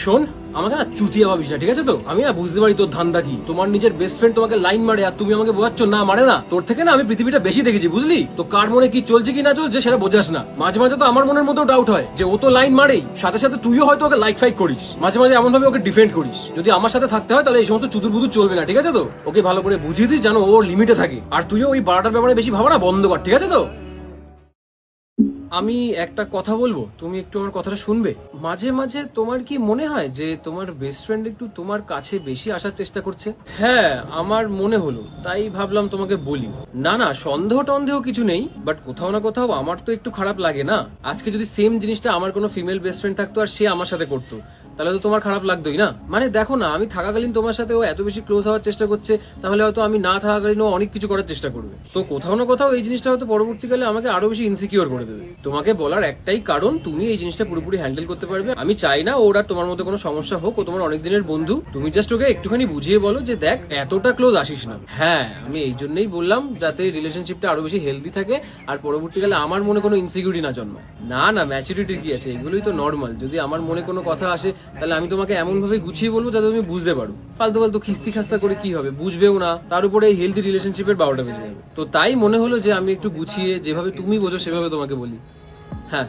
শোন, আমাকে না চুতিয়া ভাবিস না, ঠিক আছে? তো আমি না বুঝতে পারি তোর ধান্দা কি। তোমার নিজের বেস্ট ফ্রেন্ড তোমাকে লাইন মারে আর তুমি আমাকে বোঝাচ্ছ না মারে না। তোর থেকে না আমি পৃথিবীটা বেশি দেখেছি, বুঝলি? তো কার মনে কি চলছে কি না চলছে সেটা বোঝাস না। মাঝে মাঝে তো আমার মনের মতো ডাউট হয় যে ও তো লাইন মারেই, সাথে সাথে তুইও হয়তো ওকে লাইক ফাইক করিস, মাঝে মাঝে এমন ভাবে ওকে ডিফেন্ড করিস। যদি আমার সাথে থাকতে হয় তাহলে এই সমস্ত চুদুর বুদুর চলবে না, ঠিক আছে? তো ওকে ভালো করে বুঝিয়ে দিস যেন ওর লিমিটে থাকে। আর তুইও ওই বারোটার ব্যাপারে বেশি ভাবা না, বন্ধ কর, ঠিক আছে? তো আমি একটা কথা বলবো, তুমি একটু আমার কথাটা শুনবে? মাঝে মাঝে তোমার কি মনে হয় যে তোমার বেস্ট ফ্রেন্ড একটু তোমার কাছে বেশি আসার চেষ্টা করছে? হ্যাঁ, আমার মনে হলো, তাই ভাবলাম তোমাকে বলি। না না, সন্দেহ টন্দেহ কিছু নেই, বাট কোথাও না কোথাও আমার তো একটু খারাপ লাগে না। আজকে যদি সেম জিনিসটা আমার কোনো ফিমেল বেস্ট ফ্রেন্ড থাকতো আর সে আমার সাথে করতো, তাহলে তো তোমার খারাপ লাগতোই না? মানে দেখো না, আমি থাকাকালীন তোমার সাথে ও এত বেশি ক্লোজ হওয়ার চেষ্টা করছে, তাহলে হয়তো আমি না থাকাকালীন ও অনেক কিছু করার চেষ্টা করবে। তো কোথাও না কোথাও এই জিনিসটা হয়তো পরবর্তীকালে আমাকে আরো বেশি ইনসিকিউর করে দেবে। তোমাকে বলার একটাই কারণ, তুমি এই জিনিসটা পুরোপুরি হ্যান্ডেল করতে পারবে। আমি চাই না ওর আর তোমার মধ্যে কোনো সমস্যা হোক। ও তোমার অনেক দিনের বন্ধু, তুমি জাস্ট ওকে একটুখানি বুঝিয়ে বলো যে দেখ, এতটা ক্লোজ আসিস না। হ্যাঁ, আমি এই জন্যই বললাম যাতে রিলেশনশিপটা আরো বেশি হেলদি থাকে আর পরবর্তীকালে আমার মনে কোনো ইনসিকিউরিটি না জন্মায়। না না, ম্যাচুরিটি কি আছে, এগুলোই তো নর্মাল। যদি আমার মনে কোনো কথা আসে তাহলে আমি তোমাকে এমন ভাবে গুছিয়ে বলবো যাতে তুমি বুঝতে পারো। ফালতু ফালতু খিস্তি খাস্তা করে কি হবে, বুঝবেও না, তার উপরে এই হেলদি রিলেশনশিপের 12টা বেজে যাবে। তো তাই মনে হলো যে আমি একটু গুছিয়ে যেভাবে তুমি বোঝো সেভাবে তোমাকে বলি। হ্যাঁ।